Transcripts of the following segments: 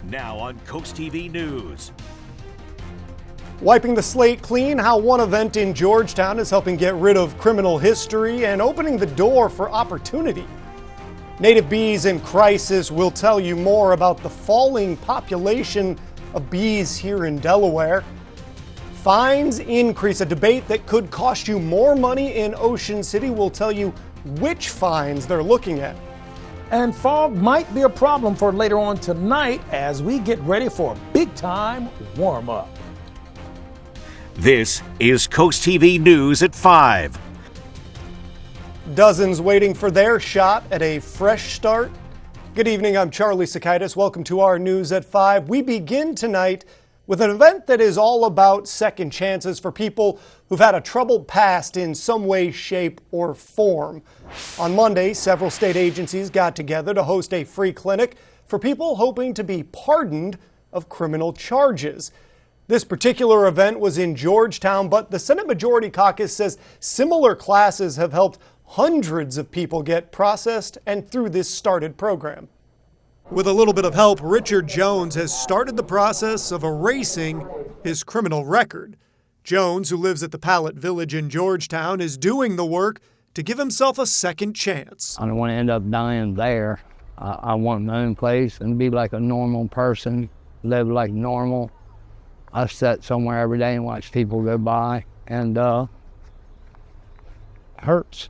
Now on CoastTV News. Wiping the slate clean, how one event in Georgetown is helping get rid of criminal history and opening the door for opportunity. Native bees in crisis will tell you more about the falling population of bees here in Delaware. Fines increase, a debate that could cost you more money in Ocean City. Will tell you which fines they're looking at. And fog might be a problem for later on tonight as we get ready for a big-time warm-up. This is CoastTV News at 5. Dozens waiting for their shot at a fresh start. Good evening, I'm Charlie Sakaitis. Welcome to our News at 5. We begin tonight with an event that is all about second chances for people who've had a troubled past in some way, shape, or form. On Monday, several state agencies got together to host a free clinic for people hoping to be pardoned of criminal charges. This particular event was in Georgetown, but the Senate Majority Caucus says similar classes have helped hundreds of people get processed and through this started program. With a little bit of help, Richard Jones has started the process of erasing his criminal record. Jones, who lives at the Pallet Village in Georgetown, is doing the work to give himself a second chance. I don't want to end up dying there. I want my own place and be like a normal person, live like normal. I sit somewhere every day and watch people go by, and it hurts.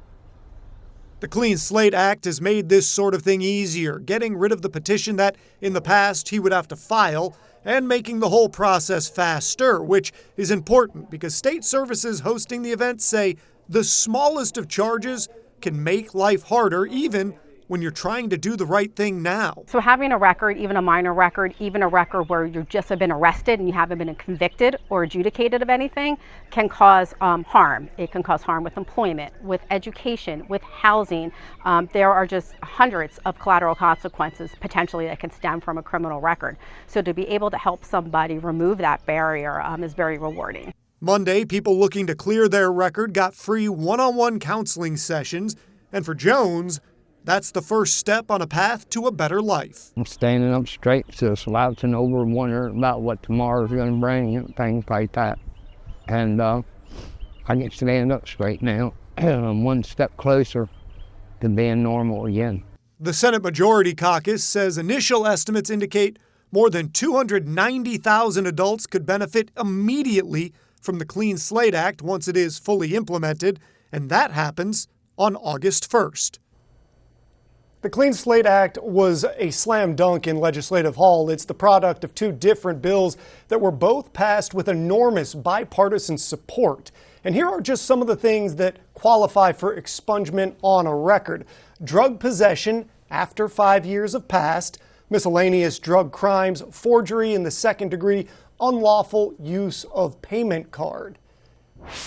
The Clean Slate Act has made this sort of thing easier, getting rid of the petition that in the past he would have to file and making the whole process faster, which is important because state services hosting the event say the smallest of charges can make life harder, even when you're trying to do the right thing now. So having a record, even a minor record, even a record where you just have been arrested and you haven't been convicted or adjudicated of anything, can cause harm. It can cause harm with employment, with education, with housing. There are just hundreds of collateral consequences potentially that can stem from a criminal record. So to be able to help somebody remove that barrier is very rewarding. Monday, people looking to clear their record got free one-on-one counseling sessions, and for Jones, that's the first step on a path to a better life. I'm standing up straight, so slouching over, wondering about what tomorrow's going to bring, and things like that. And I can stand up straight now. I'm one step closer to being normal again. The Senate Majority Caucus says initial estimates indicate more than 290,000 adults could benefit immediately from the Clean Slate Act once it is fully implemented, and that happens on August 1st. The Clean Slate Act was a slam dunk in Legislative Hall. It's the product of two different bills that were both passed with enormous bipartisan support. And here are just some of the things that qualify for expungement on a record. Drug possession after 5 years have passed, miscellaneous drug crimes, forgery in the second degree, unlawful use of payment card.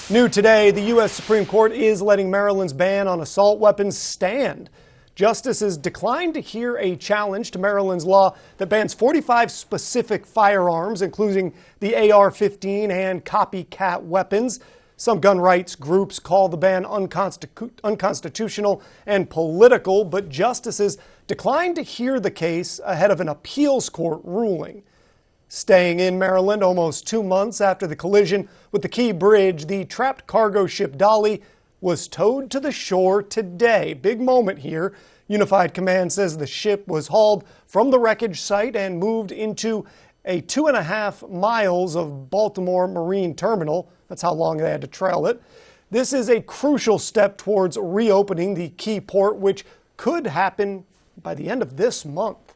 New today, the U.S. Supreme Court is letting Maryland's ban on assault weapons stand. Justices declined to hear a challenge to Maryland's law that bans 45 specific firearms, including the AR-15 and copycat weapons. Some gun rights groups call the ban unconstitutional and political, but justices declined to hear the case ahead of an appeals court ruling. Staying in Maryland almost 2 months after the collision with the Key Bridge, the trapped cargo ship Dolly was towed to the shore today. Big moment here. Unified Command says the ship was hauled from the wreckage site and moved into a 2.5 miles of Baltimore Marine Terminal. That's how long they had to trail it. This is a crucial step towards reopening the Key Port, which could happen by the end of this month.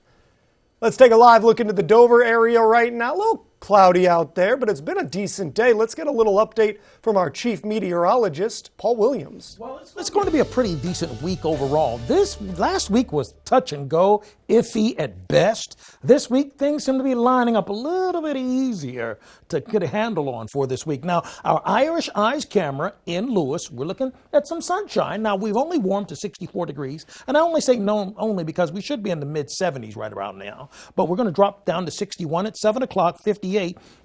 Let's take a live look into the Dover area right now. A little cloudy out there, but it's been a decent day. Let's get a little update from our chief meteorologist, Paul Williams. Well, it's going to be a pretty decent week overall. This last week was touch and go, iffy at best. This week, things seem to be lining up a little bit easier to get a handle on for this week. Now, our Irish Eyes camera in Lewis, we're looking at some sunshine. Now, we've only warmed to 64 degrees, and I only say no only because we should be in the mid-70s right around now. But we're going to drop down to 61 at 7 o'clock, 58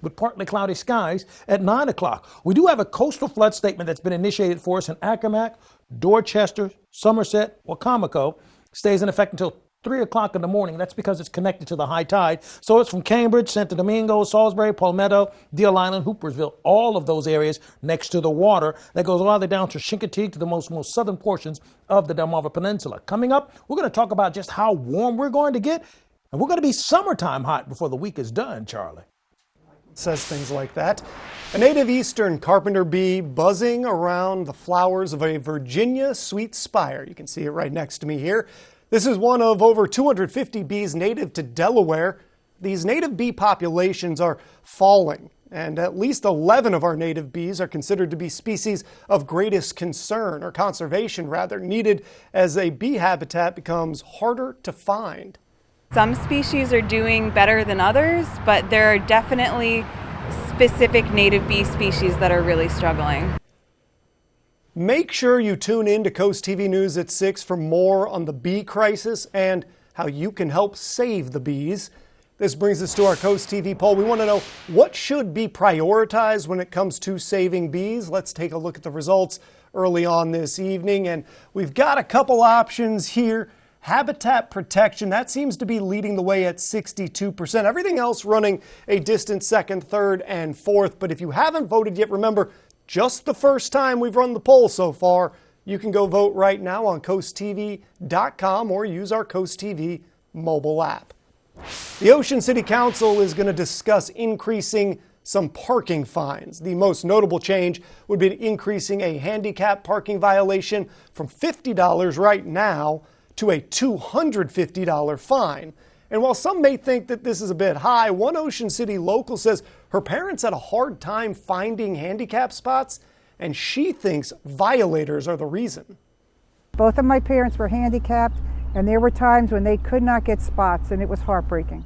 with partly cloudy skies at 9 o'clock. We do have a coastal flood statement that's been initiated for us in Accomack, Dorchester, Somerset, Wacomico. Stays in effect until 3 o'clock in the morning. That's because it's connected to the high tide. So it's from Cambridge, Santo Domingo, Salisbury, Palmetto, Deal Island, Hoopersville, all of those areas next to the water that goes all the way down to Chincoteague to the most southern portions of the Delmarva Peninsula. Coming up, we're going to talk about just how warm we're going to get, and we're going to be summertime hot before the week is done, Charlie. Says things like that. A native eastern carpenter bee buzzing around the flowers of a Virginia sweet spire. You can see it right next to me here. This is one of over 250 bees native to Delaware. These native bee populations are falling, and at least 11 of our native bees are considered to be species of greatest concern, or conservation rather, needed as a bee habitat becomes harder to find. Some species are doing better than others, but there are definitely specific native bee species that are really struggling. Make sure you tune in to Coast TV News at 6 for more on the bee crisis and how you can help save the bees. This brings us to our Coast TV poll. We want to know what should be prioritized when it comes to saving bees. Let's take a look at the results early on this evening. And we've got a couple options here. Habitat protection, that seems to be leading the way at 62%. Everything else running a distant second, third, and fourth. But if you haven't voted yet, remember, just the first time we've run the poll so far. You can go vote right now on CoastTV.com or use our Coast TV mobile app. The Ocean City Council is going to discuss increasing some parking fines. The most notable change would be increasing a handicap parking violation from $50 right now to a $250 fine. And while some may think that this is a bit high, one Ocean City local says her parents had a hard time finding handicap spots, and she thinks violators are the reason. Both of my parents were handicapped, and there were times when they could not get spots, and it was heartbreaking.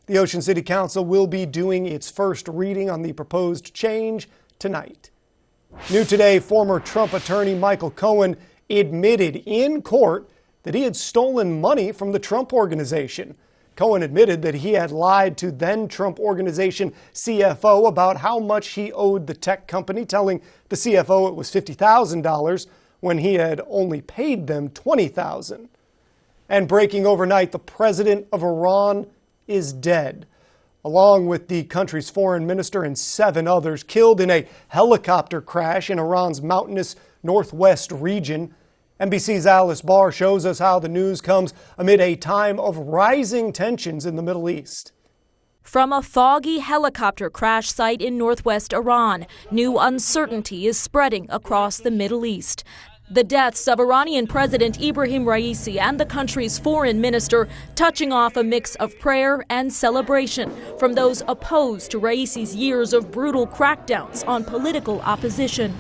The Ocean City Council will be doing its first reading on the proposed change tonight. New today, former Trump attorney Michael Cohen admitted in court that he had stolen money from the Trump Organization. Cohen admitted that he had lied to then Trump Organization CFO about how much he owed the tech company, telling the CFO it was $50,000 when he had only paid them $20,000. And breaking overnight, the president of Iran is dead, along with the country's foreign minister and 7 others killed in a helicopter crash in Iran's mountainous northwest region. NBC's Alice Barr shows us how the news comes amid a time of rising tensions in the Middle East. From a foggy helicopter crash site in northwest Iran, new uncertainty is spreading across the Middle East. The deaths of Iranian President Ibrahim Raisi and the country's foreign minister touching off a mix of prayer and celebration from those opposed to Raisi's years of brutal crackdowns on political opposition.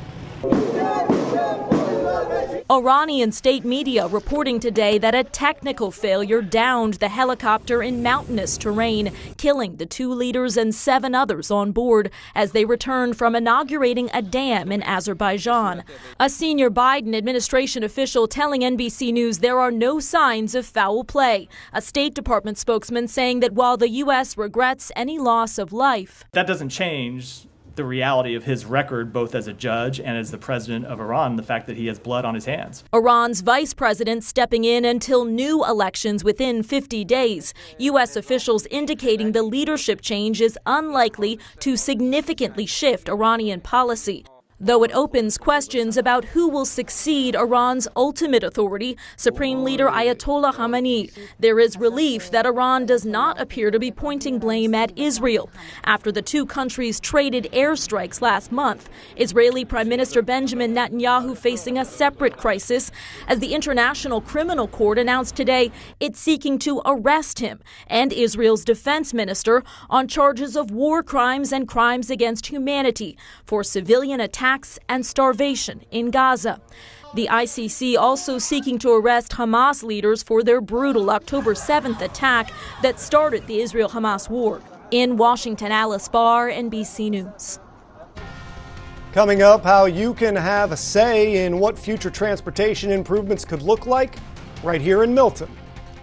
Iranian state media reporting today that a technical failure downed the helicopter in mountainous terrain, killing the 2 leaders and 7 others on board as they returned from inaugurating a dam in Azerbaijan. A senior Biden administration official telling NBC News there are no signs of foul play. A State Department spokesman saying that while the U.S. regrets any loss of life, that doesn't change the reality of his record, both as a judge and as the president of Iran, the fact that he has blood on his hands. Iran's vice president stepping in until new elections within 50 days. U.S. officials indicating the leadership change is unlikely to significantly shift Iranian policy, though it opens questions about who will succeed Iran's ultimate authority, Supreme Leader Ayatollah Khamenei. There is relief that Iran does not appear to be pointing blame at Israel after the 2 countries traded airstrikes last month. Israeli Prime Minister Benjamin Netanyahu facing a separate crisis as the International Criminal Court announced today it's seeking to arrest him and Israel's defense minister on charges of war crimes and crimes against humanity for civilian attacks and starvation in Gaza. The ICC also seeking to arrest Hamas leaders for their brutal October 7th attack that started the Israel-Hamas war. In Washington, Alice Barr, NBC News. Coming up, how you can have a say in what future transportation improvements could look like right here in Milton.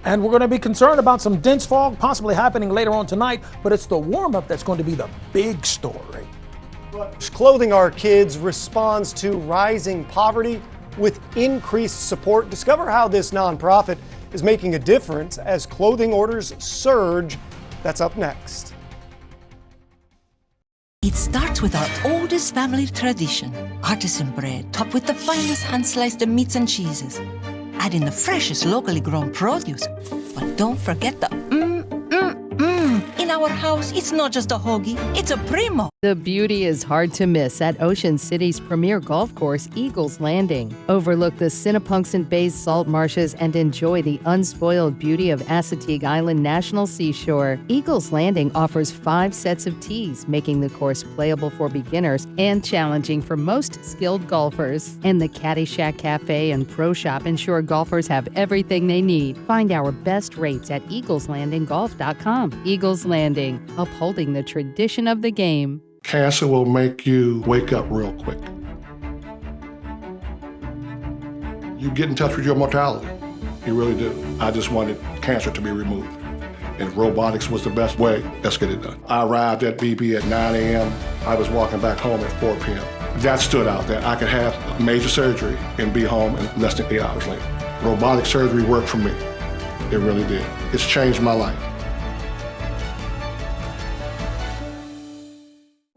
And we're going to be concerned about some dense fog possibly happening later on tonight, but it's the warm-up that's going to be the big story. Clothing Our Kids responds to rising poverty with increased support. Discover how this nonprofit is making a difference as clothing orders surge. That's up next. It starts with our oldest family tradition, artisan bread topped with the finest hand-sliced meats and cheeses. Add in the freshest locally grown produce, but don't forget the In our house, it's not just a hoagie, it's a primo. The beauty is hard to miss at Ocean City's premier golf course, Eagles Landing. Overlook the Cinnapunxent Bay's salt marshes and enjoy the unspoiled beauty of Assateague Island National Seashore. Eagles Landing offers 5 sets of tees, making the course playable for beginners and challenging for most skilled golfers. And the Caddy Shack Cafe and Pro Shop ensure golfers have everything they need. Find our best rates at eagleslandinggolf.com. Eagles Landing, upholding the tradition of the game. Cancer will make you wake up real quick. You get in touch with your mortality. You really do. I just wanted cancer to be removed. And if robotics was the best way, let's get it done. I arrived at BB at 9 a.m. I was walking back home at 4 p.m. That stood out, that I could have major surgery and be home in less than 8 hours later. Robotic surgery worked for me. It really did. It's changed my life.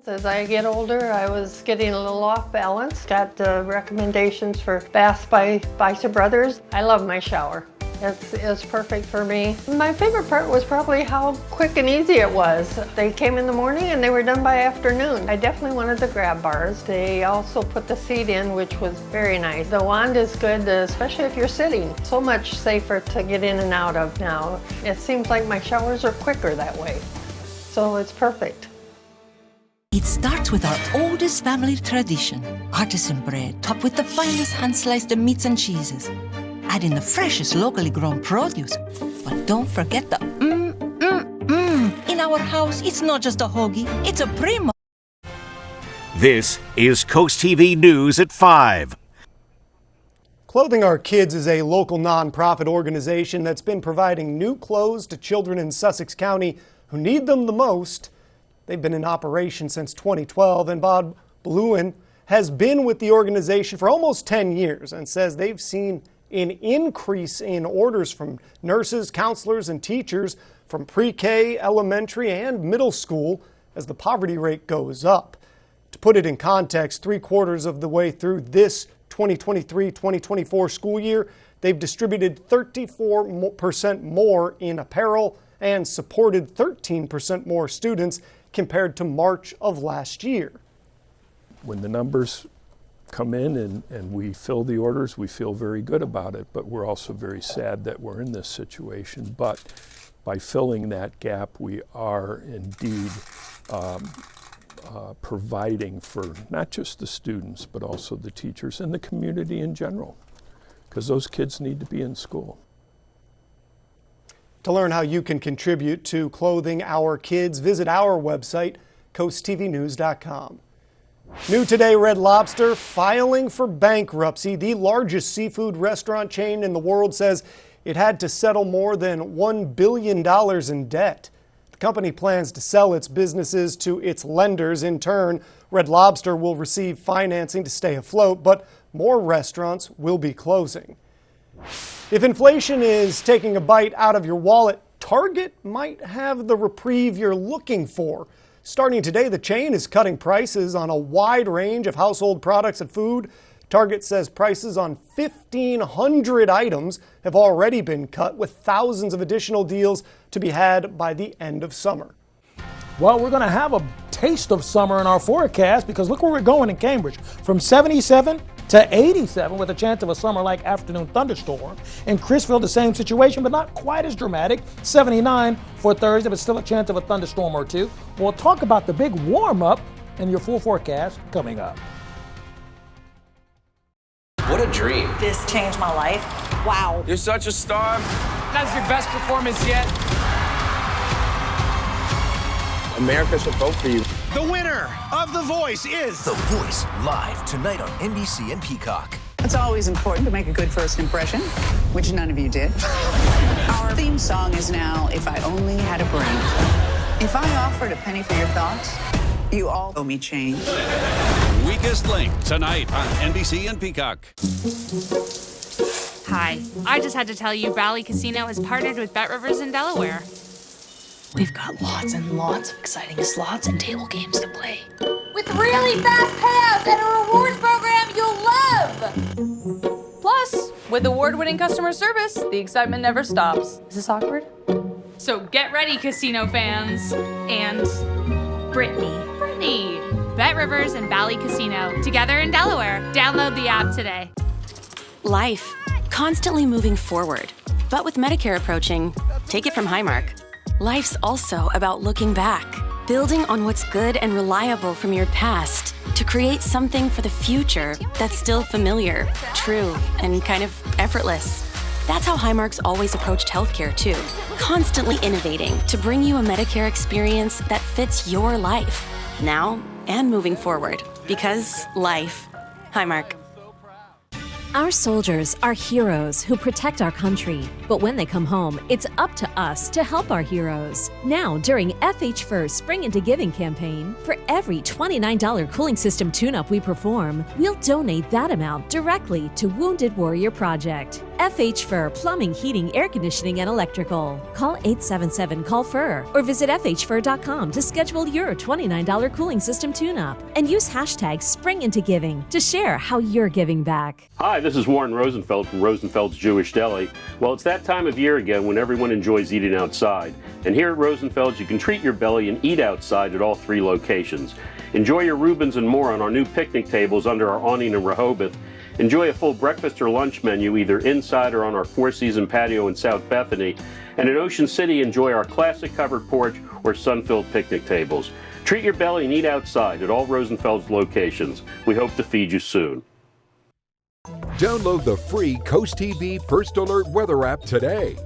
As I get older, I was getting a little off balance. Got recommendations for baths by Bicep Brothers. I love my shower. It's perfect for me. My favorite part was probably how quick and easy it was. They came in the morning and they were done by afternoon. I definitely wanted the grab bars. They also put the seat in, which was very nice. The wand is good, especially if you're sitting. So much safer to get in and out of now. It seems like my showers are quicker that way. So it's perfect. It starts with our oldest family tradition, artisan bread topped with the finest hand-sliced meats and cheeses. Add in the freshest locally grown produce, but don't forget the In our house, it's not just a hoagie, it's a primo. This is Coast TV News at 5. Clothing Our Kids is a local nonprofit organization that's been providing new clothes to children in Sussex County who need them the most. They've been in operation since 2012, and Bob Bluin has been with the organization for almost 10 years and says they've seen an increase in orders from nurses, counselors, and teachers from pre-K, elementary, and middle school as the poverty rate goes up. To put it in context, 3/4 of the way through this 2023-2024 school year, they've distributed 34% more in apparel and supported 13% more students compared to March of last year. When the numbers come in and we fill the orders, we feel very good about it, but we're also very sad that we're in this situation. But by filling that gap, we are indeed providing for not just the students, but also the teachers and the community in general, because those kids need to be in school. To learn how you can contribute to Clothing Our Kids, visit our website, coasttvnews.com. New today, Red Lobster filing for bankruptcy. The largest seafood restaurant chain in the world says it had to settle more than $1 billion in debt. The company plans to sell its businesses to its lenders. In turn, Red Lobster will receive financing to stay afloat, but more restaurants will be closing. If inflation is taking a bite out of your wallet, Target might have the reprieve you're looking for. Starting today, the chain is cutting prices on a wide range of household products and food. Target says prices on 1,500 items have already been cut, with thousands of additional deals to be had by the end of summer. Well, we're going to have a taste of summer in our forecast because look where we're going in Cambridge. From 77 to 87 with a chance of a summer-like afternoon thunderstorm. In Crisfield, the same situation, but not quite as dramatic. 79 for Thursday, but still a chance of a thunderstorm or two. We'll talk about the big warm-up in your full forecast coming up. What a dream. This changed my life. Wow. You're such a star. That's your best performance yet. America should vote for you. The winner of The Voice is The Voice, live tonight on NBC and Peacock. It's always important to make a good first impression, which none of you did. Our theme song is now If I Only Had a Brain. If I offered a penny for your thoughts, you all owe me change. Weakest Link tonight on NBC and Peacock. Hi, I just had to tell you Valley Casino has partnered with Bet Rivers in Delaware. We've got lots and lots of exciting slots and table games to play. With really fast payouts and a rewards program you'll love! Plus, with award-winning customer service, the excitement never stops. Is this awkward? So get ready, casino fans. And Brittany. Bet Rivers and Valley Casino, together in Delaware. Download the app today. Life, constantly moving forward. But with Medicare approaching, take it from Highmark. Life's also about looking back, building on what's good and reliable from your past to create something for the future that's still familiar, true, and kind of effortless. That's how Highmark's always approached healthcare, too. Constantly innovating to bring you a Medicare experience that fits your life, now and moving forward. Because life. Highmark. Our soldiers are heroes who protect our country. But when they come home, it's up to us to help our heroes. Now, during FH First Spring Into Giving campaign, for every $29 cooling system tune-up we perform, we'll donate that amount directly to Wounded Warrior Project. FH Fur Plumbing, Heating, Air Conditioning, and Electrical. Call 877-CALL-FUR or visit FHFur.com to schedule your $29 cooling system tune-up. And use hashtag SpringIntoGiving to share how you're giving back. Hi, this is Warren Rosenfeld from Rosenfeld's Jewish Deli. Well, it's that time of year again when everyone enjoys eating outside. And here at Rosenfeld's, you can treat your belly and eat outside at all 3 locations. Enjoy your Reubens and more on our new picnic tables under our awning in Rehoboth. Enjoy a full breakfast or lunch menu either inside or on our 4-season patio in South Bethany. And in Ocean City, enjoy our classic covered porch or sun-filled picnic tables. Treat your belly and eat outside at all Rosenfeld's locations. We hope to feed you soon. Download the free CoastTV First Alert weather app today.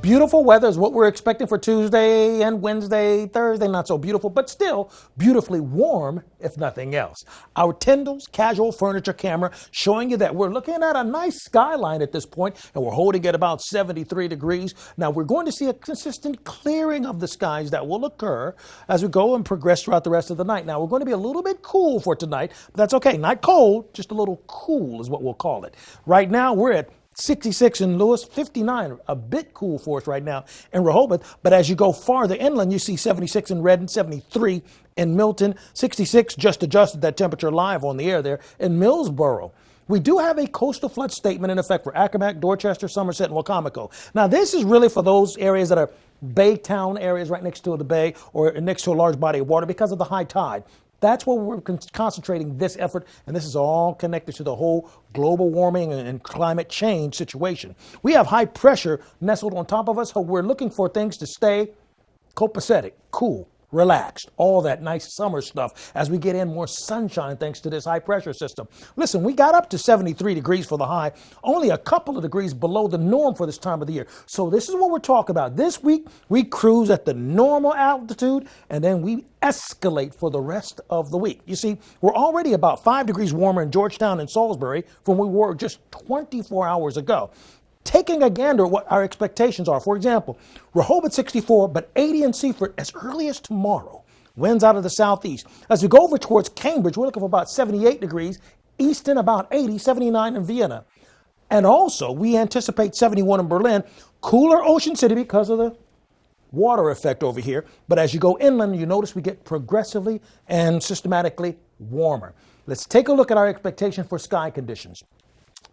Beautiful weather is what we're expecting for Tuesday and Wednesday, Thursday, not so beautiful, but still beautifully warm, if nothing else. Our Tyndall's Casual Furniture camera showing you that we're looking at a nice skyline at this point, and we're holding at about 73 degrees. Now, we're going to see a consistent clearing of the skies that will occur as we go and progress throughout the rest of the night. Now, we're going to be a little bit cool for tonight, but that's okay. Not cold, just a little cool is what we'll call it. Right now, we're at 66 in Lewis, 59, a bit cool for us right now in Rehoboth. But as you go farther inland, you see 76 in Redden, 73 in Milton, 66 just adjusted that temperature live on the air there in Millsboro. We do have a coastal flood statement in effect for Accomack, Dorchester, Somerset, and Wacomico. Now, this is really for those areas that are bay town areas right next to the bay or next to a large body of water because of the high tide. That's where we're concentrating this effort, and this is all connected to the whole global warming and climate change situation. We have high pressure nestled on top of us, so we're looking for things to stay copacetic, cool, relaxed, all that nice summer stuff as we get in more sunshine thanks to this high pressure system. Listen, we got up to 73 degrees for the high, only a couple of degrees below the norm for this time of the year. So this is what we're talking about. This week, we cruise at the normal altitude, and then we escalate for the rest of the week. You see, we're already about 5 degrees warmer in Georgetown and Salisbury from where we were just 24 hours ago. Taking a gander at what our expectations are. For example, Rehoboth 64, but 80 in Seaford as early as tomorrow. Winds out of the southeast. As we go over towards Cambridge, we're looking for about 78 degrees. Easton about 80, 79 in Vienna. And also, we anticipate 71 in Berlin. Cooler Ocean City because of the water effect over here. But as you go inland, you notice we get progressively and systematically warmer. Let's take a look at our expectation for sky conditions.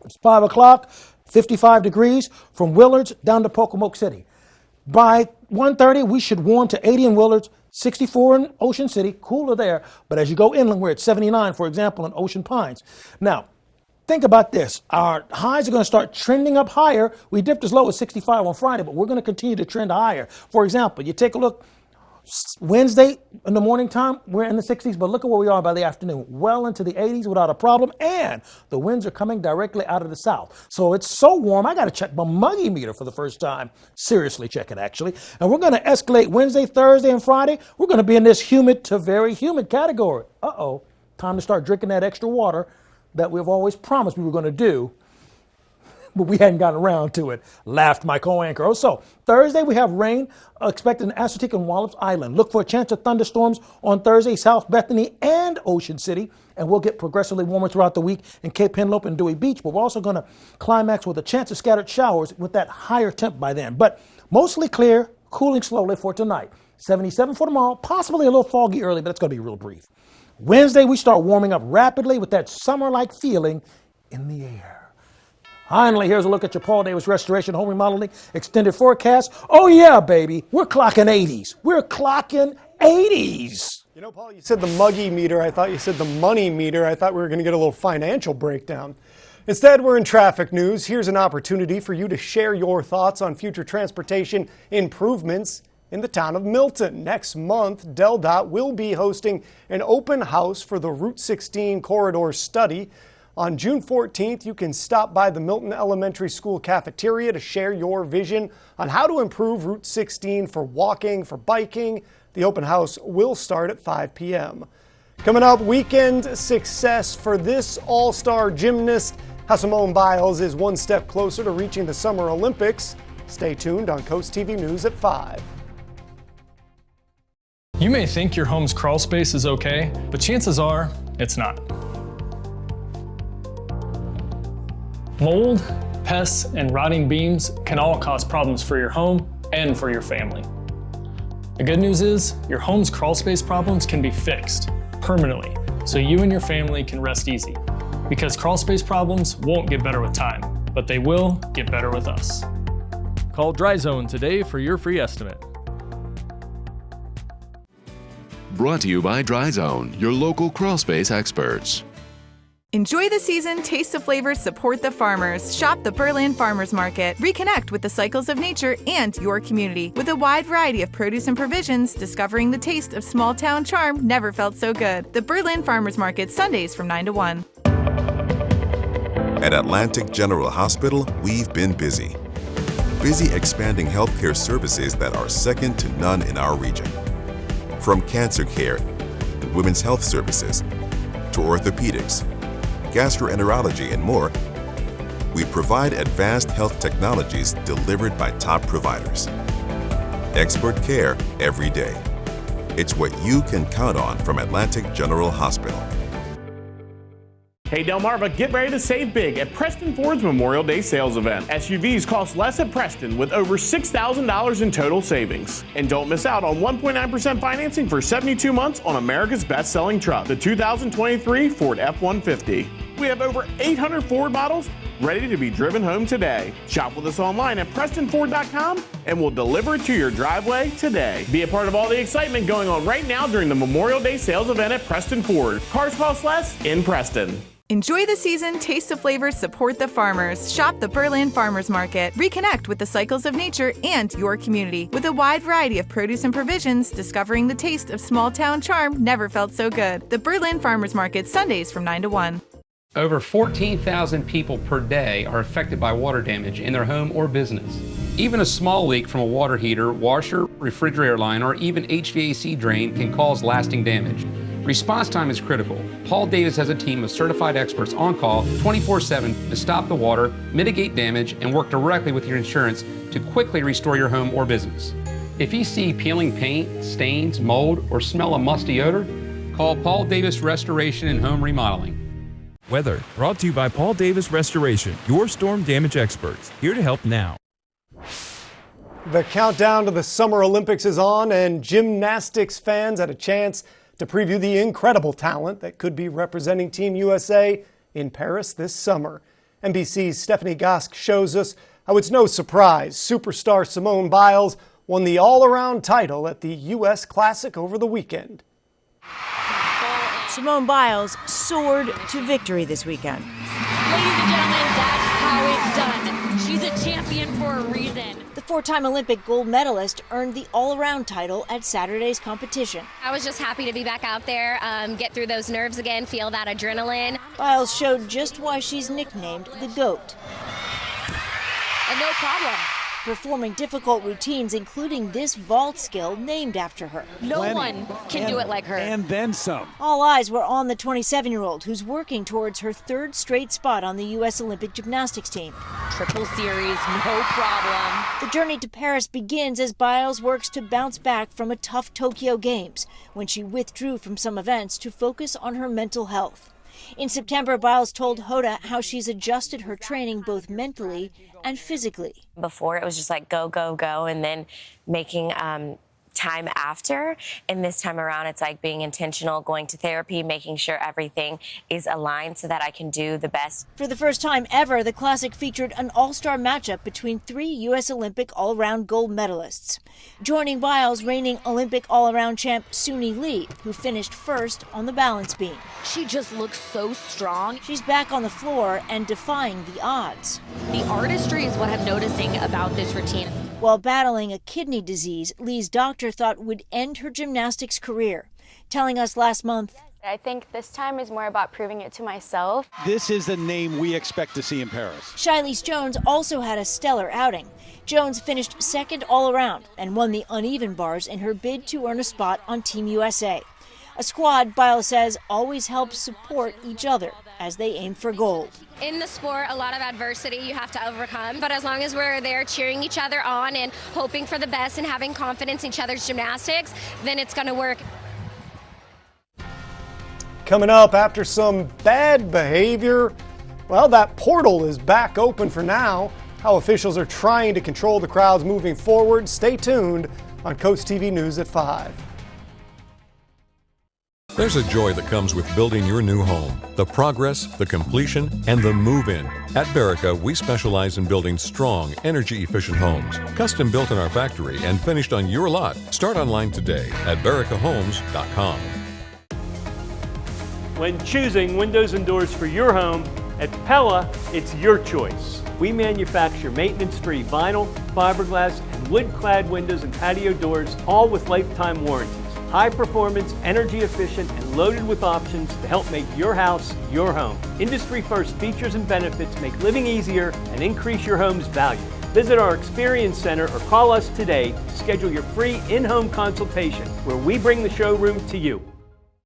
It's 5 o'clock, 55 degrees from Willards down to Pocomoke City. By 1:30, we should warm to 80 in Willards, 64 in Ocean City, cooler there. But as you go inland, we're at 79, for example, in Ocean Pines. Now, think about this. Our highs are going to start trending up higher. We dipped as low as 65 on Friday, but we're going to continue to trend higher. For example, you take a look. Wednesday in the morning time, we're in the 60s, but look at where we are by the afternoon. Well into the 80s without a problem, and the winds are coming directly out of the south. So it's so warm, I got to check my muggy meter for the first time. Seriously check it, actually. And we're going to escalate Wednesday, Thursday, and Friday. We're going to be in this humid to very humid category. Uh-oh, time to start drinking that extra water that we've always promised we were going to do, but we hadn't gotten around to it, laughed my co-anchor. So Thursday, we have rain expected in Assateague and Wallops Island. Look for a chance of thunderstorms on Thursday, South Bethany and Ocean City. and we'll get progressively warmer throughout the week in Cape Henlope and Dewey Beach, but we're also going to climax with a chance of scattered showers with that higher temp by then. But mostly clear, cooling slowly for tonight. 77 for tomorrow, possibly a little foggy early, but it's going to be real brief. Wednesday, we start warming up rapidly with that summer-like feeling in the air. Finally, here's a look at your Paul Davis Restoration Home Remodeling Extended Forecast. Oh yeah, baby, we're clocking 80s. We're clocking 80s. You know, Paul, you said the muggy meter. I thought you said the money meter. I thought we were going to get a little financial breakdown. Instead, we're in traffic news. Here's an opportunity for you to share your thoughts on future transportation improvements in the town of Milton. Next month, DelDOT will be hosting an open house for the Route 16 corridor study. On June 14th, you can stop by the Milton Elementary School cafeteria to share your vision on how to improve Route 16 for walking, for biking. The open house will start at 5 p.m. Coming up, weekend success for this all-star gymnast. How Simone Biles is one step closer to reaching the Summer Olympics. Stay tuned on Coast TV News at 5. You may think your home's crawl space is okay, but chances are it's not. Mold, pests, and rotting beams can all cause problems for your home and for your family. The good news is your home's crawl space problems can be fixed permanently, so you and your family can rest easy. Because crawl space problems won't get better with time, but they will get better with us. Call Dry Zone today for your free estimate. Brought to you by Dry Zone, your local crawl space experts. Enjoy the season, taste the flavors, support the farmers. Shop the Berlin Farmers Market. Reconnect with the cycles of nature and your community. With a wide variety of produce and provisions, discovering the taste of small town charm never felt so good. The Berlin Farmers Market, Sundays from 9 to 1. At Atlantic General Hospital, we've been busy. Busy expanding healthcare services that are second to none in our region. From cancer care and women's health services to orthopedics, gastroenterology, and more, we provide advanced health technologies delivered by top providers. Expert care every day. It's what you can count on from Atlantic General Hospital. Hey Delmarva, get ready to save big at Preston Ford's Memorial Day sales event. SUVs cost less at Preston with over $6,000 in total savings. And don't miss out on 1.9% financing for 72 months on America's best-selling truck, the 2023 Ford F-150. We have over 800 Ford models ready to be driven home today. Shop with us online at PrestonFord.com and we'll deliver it to your driveway today. Be a part of all the excitement going on right now during the Memorial Day sales event at Preston Ford. Cars cost less in Preston. Enjoy the season, taste the flavors, support the farmers. Shop the Berlin Farmers Market. Reconnect with the cycles of nature and your community. With a wide variety of produce and provisions, discovering the taste of small town charm never felt so good. The Berlin Farmers Market, Sundays from 9 to 1. Over 14,000 people per day are affected by water damage in their home or business. Even a small leak from a water heater, washer, refrigerator line, or even HVAC drain can cause lasting damage. Response time is critical. Paul Davis has a team of certified experts on call 24/7 to stop the water, mitigate damage, and work directly with your insurance to quickly restore your home or business. If you see peeling paint, stains, mold, or smell a musty odor, call Paul Davis Restoration and Home Remodeling. Weather brought to you by Paul Davis Restoration, your storm damage experts, here to help now. The countdown to the Summer Olympics is on, and gymnastics fans had a chance to preview the incredible talent that could be representing Team USA in Paris this summer. NBC's Stephanie Gosk shows us how it's no surprise superstar Simone Biles won the all-around title at the U.S. Classic over the weekend. Simone Biles soared to victory this weekend. Ladies and gentlemen, that's how it's done. She's a champion for a reason. The four-time Olympic gold medalist earned the all-around title at Saturday's competition. I was just happy to be back out there, get through those nerves again, feel that adrenaline. Biles showed just why she's nicknamed the GOAT. And no problem. performing difficult routines, including this vault skill named after her. No one can do it like her. And then some. All eyes were on the 27-year-old who's working towards her third straight spot on the U.S. Olympic gymnastics team. Triple series, no problem. The journey to Paris begins as Biles works to bounce back from a tough Tokyo Games, when she withdrew from some events to focus on her mental health. In September, Biles told Hoda how she's adjusted her training both mentally and physically. Before, it was just like go, go, go, and then making time after. And this time around, it's like being intentional, going to therapy, making sure everything is aligned so that I can do the best. For the first time ever, the Classic featured an all-star matchup between 3 U.S. Olympic all-around gold medalists. Joining Biles, reigning Olympic all-around champ Suni Lee, who finished first on the balance beam. She just looks so strong. She's back on the floor and defying the odds. The artistry is what I'm noticing about this routine. While battling a kidney disease, Lee's doctor thought would end her gymnastics career, telling us last month, I think this time is more about proving it to myself. This is the name we expect to see in Paris. Shilese Jones also had a stellar outing. Jones finished second all around and won the uneven bars in her bid to earn a spot on Team USA. A squad, Biles says, always helps support each other as they aim for gold. In the sport, a lot of adversity you have to overcome, but as long as we're there cheering each other on and hoping for the best and having confidence in each other's gymnastics, then it's going to work. Coming up, after some bad behavior, well, that portal is back open for now. How officials are trying to control the crowds moving forward. Stay tuned on CoastTV News at 5. There's a joy that comes with building your new home. The progress, the completion, and the move-in. At Berica, we specialize in building strong, energy-efficient homes. Custom built in our factory and finished on your lot. Start online today at bericahomes.com. When choosing windows and doors for your home, at Pella, it's your choice. We manufacture maintenance-free vinyl, fiberglass, and wood-clad windows and patio doors, all with lifetime warranties. High performance, energy efficient, and loaded with options to help make your house your home. Industry first features and benefits make living easier and increase your home's value. Visit our Experience Center or call us today to schedule your free in-home consultation where we bring the showroom to you.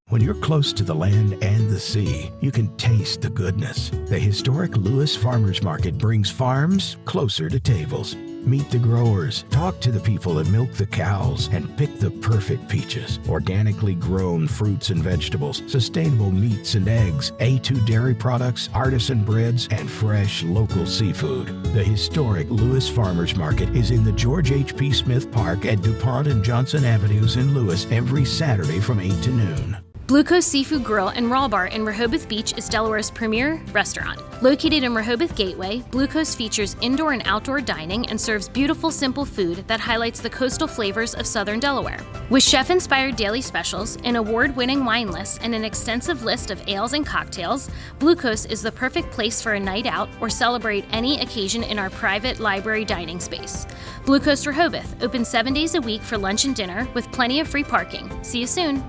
When you're close to the land and the sea, you can taste the goodness. The historic Lewis Farmers Market brings farms closer to tables. Meet the growers, talk to the people that milk the cows, and pick the perfect peaches. Organically grown fruits and vegetables, sustainable meats and eggs, A2 dairy products, artisan breads, and fresh local seafood. The historic Lewis Farmers Market is in the George H.P. Smith Park at DuPont and Johnson Avenues in Lewis every Saturday from 8 to noon. Blue Coast Seafood Grill and Raw Bar in Rehoboth Beach is Delaware's premier restaurant. Located in Rehoboth Gateway, Blue Coast features indoor and outdoor dining and serves beautiful, simple food that highlights the coastal flavors of southern Delaware. With chef-inspired daily specials, an award-winning wine list, and an extensive list of ales and cocktails, Blue Coast is the perfect place for a night out or celebrate any occasion in our private library dining space. Blue Coast Rehoboth, open 7 days a week for lunch and dinner with plenty of free parking. See you soon.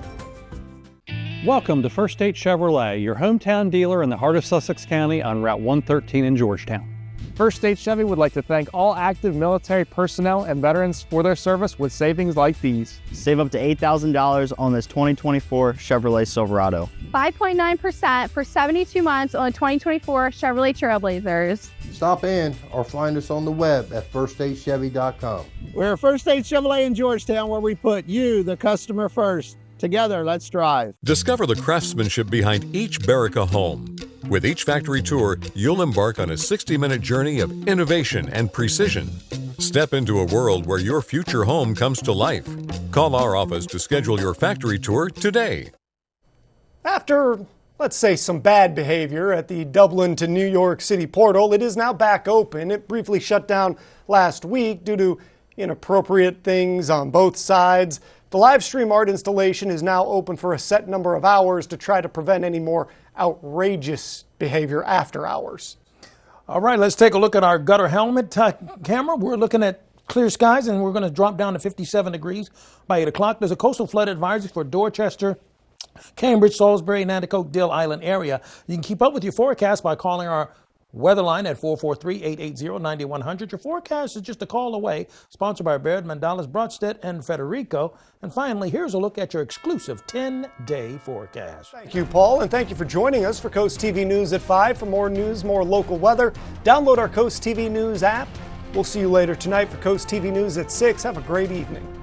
Welcome to First State Chevrolet, your hometown dealer in the heart of Sussex County on Route 113 in Georgetown. First State Chevy would like to thank all active military personnel and veterans for their service with savings like these. Save up to $8,000 on this 2024 Chevrolet Silverado. 5.9% for 72 months on 2024 Chevrolet Trailblazers. Stop in or find us on the web at firststatechevy.com. We're First State Chevrolet in Georgetown, where we put you, the customer, first. Together, let's drive. Discover the craftsmanship behind each Berica home. With each factory tour, you'll embark on a 60-minute journey of innovation and precision. Step into a world where your future home comes to life. Call our office to schedule your factory tour today. After, let's say, some bad behavior at the Dublin to New York City portal, it is now back open. It briefly shut down last week due to inappropriate things on both sides. The live stream art installation is now open for a set number of hours to try to prevent any more outrageous behavior after hours. All right, let's take a look at our gutter helmet camera. We're looking at clear skies, and we're going to drop down to 57 degrees by 8 o'clock. There's a coastal flood advisory for Dorchester, Cambridge, Salisbury, Nanticoke, Dill Island area. You can keep up with your forecast by calling our Weatherline at 443-880-9100. Your forecast is just a call away. Sponsored by Baird, Mandalas, Broadstedt, and Federico. And finally, here's a look at your exclusive 10-day forecast. Thank you, Paul, and thank you for joining us for Coast TV News at 5. For more news, more local weather, download our Coast TV News app. We'll see you later tonight for Coast TV News at 6. Have a great evening.